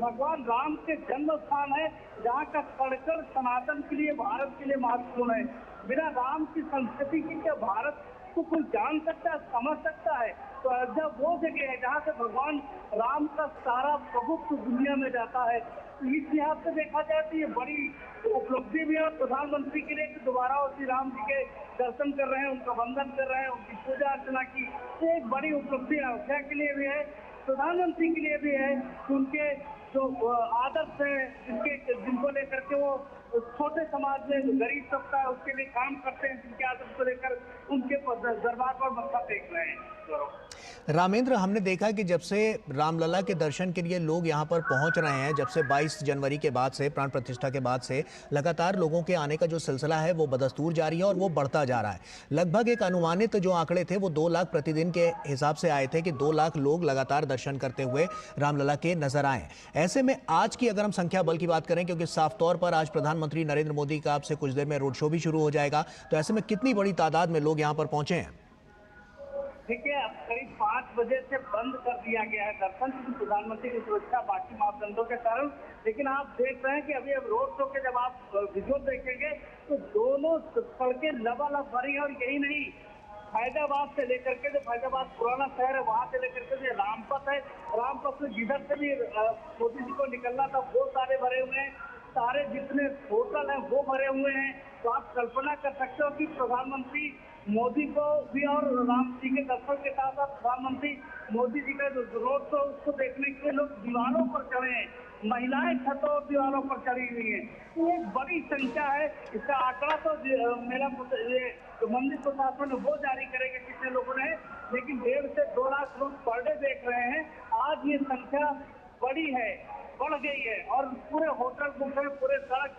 भगवान राम के जन्म स्थान है, जहाँ का कण-कण सनातन के लिए, भारत के लिए महत्वपूर्ण है। बिना राम की संस्कृति की क्या भारत को कोई जान सकता है, समझ सकता है? तो अयोध्या वो जगह है जहाँ से भगवान राम का सारा प्रभुत्व दुनिया में जाता है। तो इस लिहाज से देखा जाए तो ये बड़ी उपलब्धि भी है प्रधानमंत्री के लिए कि दोबारा श्री राम जी के दर्शन कर रहे हैं, उनका वंदन कर रहे हैं, उनकी पूजा अर्चना की। तो एक बड़ी उपलब्धि अयोध्या के लिए भी है, प्रधानमंत्री के लिए भी है कि उनके जो आदर्श है जिनको लेकर के वो छोटे समाज में गरीब तबका है उसके लिए काम करते हैं, जिनके आदर्श को लेकर उनके दरबार पर मत्था टेक रहे हैं। रामेंद्र, हमने देखा कि जब से रामलला के दर्शन के लिए लोग यहाँ पर पहुँच रहे हैं, जब से 22 जनवरी के बाद से, प्राण प्रतिष्ठा के बाद से लगातार लोगों के आने का जो सिलसिला है वो बदस्तूर जारी है और वो बढ़ता जा रहा है। लगभग एक अनुमानित जो आंकड़े थे वो 2 लाख प्रतिदिन के हिसाब से आए थे कि 2 लाख लोग लगातार दर्शन करते हुए रामलला के नजर आए। ऐसे में आज की अगर हम संख्या बल की बात करें, क्योंकि साफ तौर पर आज प्रधानमंत्री नरेंद्र मोदी का आपसे कुछ देर में रोड शो भी शुरू हो जाएगा, तो ऐसे में कितनी बड़ी तादाद में लोग यहाँ पर पहुंचे हैं? देखिए, अब करीब 5 बजे से बंद कर दिया गया है दर्शन, क्योंकि प्रधानमंत्री की सुरक्षा बाकी मापदंडों के कारण। लेकिन आप देख रहे हैं कि अभी अब रोड शो के जब आप विजुअल देखेंगे तो दोनों सड़कें लबालब भरी है। और यही नहीं, फैजाबाद से लेकर के, जो फैजाबाद पुराना शहर है वहां से लेकर के जो रामपथ है, रामपथ में जिधर से भी मोदी जी को निकलना था वो सारे भरे हुए हैं, सारे जितने होटल हैं वो भरे हुए हैं। तो आप कल्पना कर सकते हो कि प्रधानमंत्री मोदी को भी और राम जी के दर्शन के साथ साथ प्रधानमंत्री मोदी जी का जो रोड शो उसको देखने के लिए लोग दीवारों पर चढ़े हैं, महिलाएं छतों और दीवारों पर चढ़ी हुई हैं। तो एक बड़ी संख्या है। इसका आंकड़ा तो मेरा मंदिर प्रशासन ने वो जारी करेगा कितने लोगों ने, लेकिन 1.5 से 2 लाख लोग पर डे देख रहे हैं। आज ये संख्या बड़ी है, बढ़ गई है। और पूरे होटल बुक है, पूरे सड़क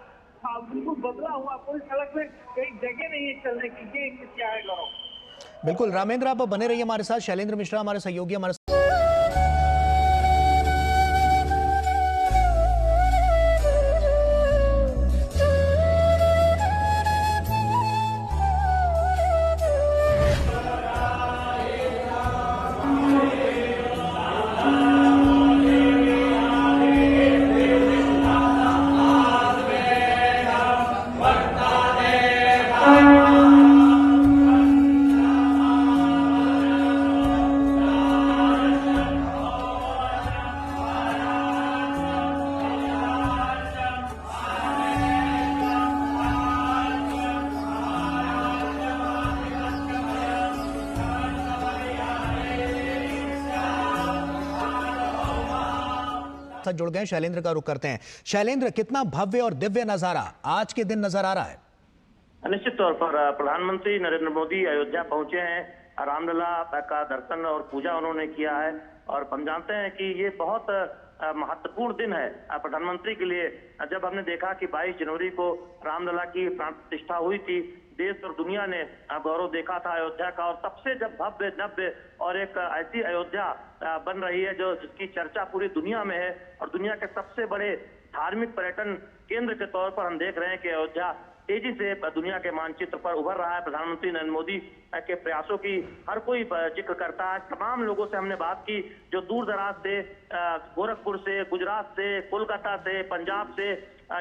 बिल्कुल बदला हुआ, पूरी सड़क में कहीं जगह नहीं है चलने की। ये क्या है गौरव? बिल्कुल रामेंद्र, आप बने रहिए हमारे साथ। शैलेंद्र मिश्रा हमारे सहयोगी हमारे साथ जुड़ गए। शैलेंद्र का रुख करते हैं। शैलेंद्र, कितना भव्य और दिव्य नजारा आज के दिन नजर आ रहा है? निश्चित तौर पर प्रधानमंत्री नरेंद्र मोदी अयोध्या पहुंचे हैं, रामलला का दर्शन और पूजा उन्होंने किया है। और हम जानते हैं कि ये बहुत महत्वपूर्ण दिन है प्रधानमंत्री के लिए। जब हमने देखा कि 22 जनवरी को रामलला की प्राण प्रतिष्ठा हुई थी, देश और दुनिया ने गौरव देखा था अयोध्या का। और तब से जब भव्य नव्य और एक ऐसी अयोध्या बन रही है जो जिसकी चर्चा पूरी दुनिया में है और दुनिया के सबसे बड़े धार्मिक पर्यटन केंद्र के तौर पर हम देख रहे हैं कि अयोध्या तेजी से दुनिया के मानचित्र पर उभर रहा है। प्रधानमंत्री नरेंद्र मोदी के प्रयासों की हर कोई जिक्र करता है। तमाम लोगों से हमने बात की जो दूर दराज से, गोरखपुर से, गुजरात से, कोलकाता से, पंजाब से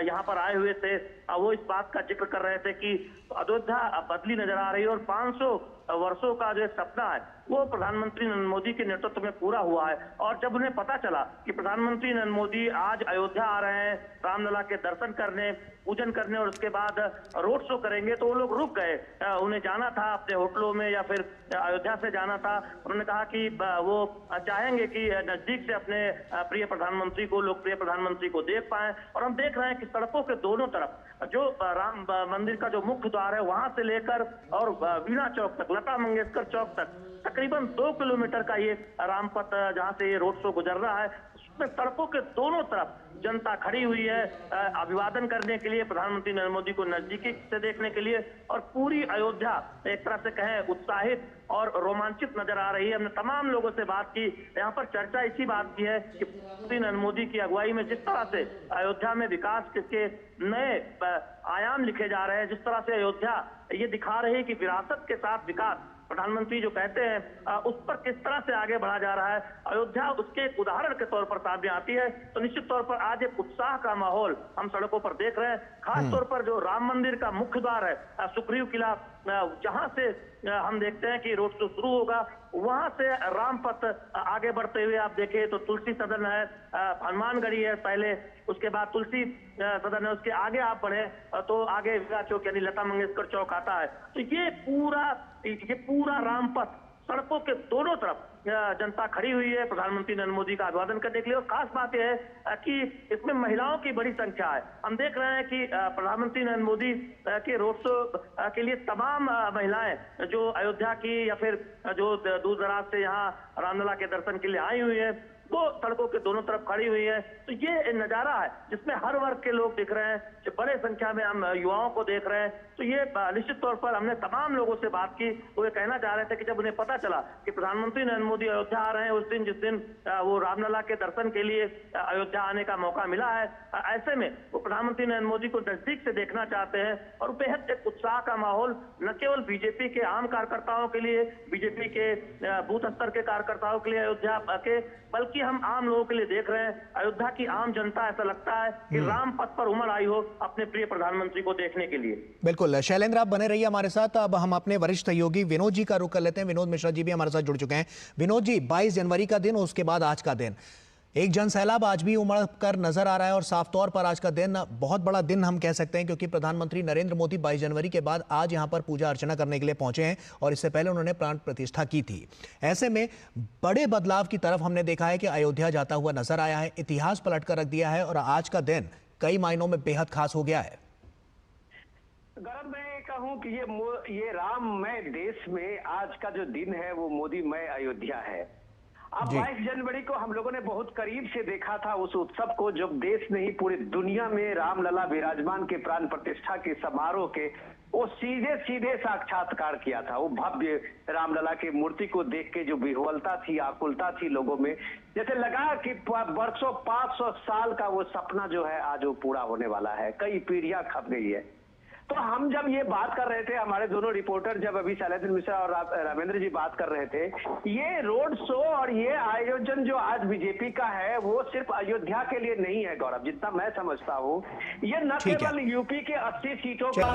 यहाँ पर आए हुए थे। वो इस बात का जिक्र कर रहे थे कि अयोध्या बदली नजर आ रही है और 500 वर्षों का जो सपना है वो प्रधानमंत्री नरेंद्र मोदी के नेतृत्व में पूरा हुआ है। और जब उन्हें पता चला कि प्रधानमंत्री नरेंद्र मोदी आज अयोध्या आ रहे हैं रामलला के दर्शन करने, पूजन करने और उसके बाद रोड शो करेंगे, तो वो लोग रुक गए। उन्हें जाना था अपने होटलों में या फिर अयोध्या से जाना था। उन्होंने कहा कि वो चाहेंगे कि नजदीक से अपने प्रिय प्रधानमंत्री को, लोकप्रिय प्रधानमंत्री को देख पाए। और हम देख रहे हैं कि सड़कों के दोनों तरफ जो राम मंदिर का जो मुख्य द्वार है वहां से लेकर और वीणा चौक तक, लता मंगेशकर चौक तक तकरीबन 2 किलोमीटर का ये रामपथ जहां से ये रोड शो गुजर रहा है, उसमें सड़कों के दोनों तरफ जनता खड़ी हुई है अभिवादन करने के लिए, प्रधानमंत्री नरेंद्र मोदी को नजदीकी से देखने के लिए। और पूरी अयोध्या एक तरह से कहें उत्साहित और रोमांचित नजर आ रही है। हमने तमाम लोगों से बात की, यहाँ पर चर्चा इसी बात की है कि प्रधानमंत्री नरेंद्र मोदी की अगुवाई में जिस तरह से अयोध्या में विकास के नए आयाम लिखे जा रहे हैं, जिस तरह से अयोध्या ये दिखा रही है कि विरासत के साथ विकास प्रधानमंत्री जो कहते हैं उस पर किस तरह से आगे बढ़ा जा रहा है। अयोध्या उसके एक उदाहरण के तौर पर सामने आती है। तो निश्चित तौर पर आज एक उत्साह का माहौल हम सड़कों पर देख रहे हैं। खास तौर पर जो राम मंदिर का मुख्य द्वार है सुग्रीव किला, जहां से हम देखते हैं कि रोड शो शुरू होगा, वहां से रामपथ आगे बढ़ते हुए आप देखें तो तुलसी सदन है, हनुमानगढ़ी है पहले, उसके बाद तुलसी सदन है, उसके आगे आप बढ़े तो आगे विवाह चौक यानी लता मंगेशकर चौक आता है। तो ये पूरा रामपथ सड़कों के दोनों तरफ जनता खड़ी हुई है प्रधानमंत्री नरेंद्र मोदी का अभिवादन करने के लिए। और खास बात यह है कि इसमें महिलाओं की बड़ी संख्या है। हम देख रहे हैं कि प्रधानमंत्री नरेंद्र मोदी के रोड शो के लिए तमाम महिलाएं जो अयोध्या की या फिर जो दूर दराज से यहाँ रामलला के दर्शन के लिए आई हुई है, वो सड़कों के दोनों तरफ खड़ी हुई है। तो ये नजारा है जिसमें हर वर्ग के लोग दिख रहे हैं, जो बड़े संख्या में हम युवाओं को देख रहे हैं। तो ये निश्चित तौर पर हमने तमाम लोगों से बात की, वो ये कहना चाह रहे थे कि जब उन्हें पता चला कि प्रधानमंत्री नरेंद्र मोदी अयोध्या आ रहे हैं उस दिन जिस दिन वो रामलला के दर्शन के लिए अयोध्या आने का मौका मिला है, ऐसे में वो प्रधानमंत्री नरेंद्र मोदी को नजदीक से देखना चाहते हैं। और बेहद एक उत्साह का माहौल न केवल बीजेपी के आम कार्यकर्ताओं के लिए, बीजेपी के बूथ स्तर के कार्यकर्ताओं के लिए अयोध्या के, बल्कि हम आम लोगों के लिए देख रहे हैं। अयोध्या की आम जनता ऐसा लगता है कि राम पथ पर उमड़ आई हो अपने प्रिय प्रधानमंत्री को देखने के लिए। बिल्कुल शैलेंद्र, आप बने रहिए हमारे साथ। अब हम अपने वरिष्ठ सहयोगी विनोद जी का रुख कर लेते हैं। विनोद मिश्रा जी भी हमारे साथ जुड़ चुके हैं। विनोद जी, 22 जनवरी का दिन, उसके बाद आज का दिन, एक जनसैलाब आज भी उमड़ कर नजर आ रहा है और साफ तौर पर आज का दिन बहुत बड़ा दिन हम कह सकते हैं, क्योंकि प्रधानमंत्री नरेंद्र मोदी 22 जनवरी के बाद आज यहां पर पूजा अर्चना करने के लिए पहुंचे हैं और इससे पहले उन्होंने प्राण प्रतिष्ठा की थी। ऐसे में बड़े बदलाव की तरफ हमने देखा है कि अयोध्या जाता हुआ नजर आया है, इतिहास पलट कर रख दिया है और आज का दिन कई मायनों में बेहद खास हो गया है। गौरव, मैं कहूं कि ये राममय देश में आज का जो दिन है वो मोदीमय अयोध्या है। अब 22 जनवरी को हम लोगों ने बहुत करीब से देखा था उस उत्सव को, जब देश नहीं पूरी दुनिया में रामलला विराजमान के प्राण प्रतिष्ठा के समारोह के वो सीधे साक्षात्कार किया था। वो भव्य रामलला की मूर्ति को देख के जो विह्वलता थी, आकुलता थी लोगों में, जैसे लगा कि वर्षों 500 साल का वो सपना जो है आज वो पूरा होने वाला है, कई पीढ़ियां खप गई है। तो हम जब ये बात कर रहे थे, हमारे दोनों रिपोर्टर जब अभी शैलेंद्र मिश्रा और रामेंद्र जी बात कर रहे थे, ये रोड शो और ये आयोजन जो आज बीजेपी का है वो सिर्फ अयोध्या के लिए नहीं है गौरव, जितना मैं समझता हूँ। ये न केवल यूपी के 80 सीटों का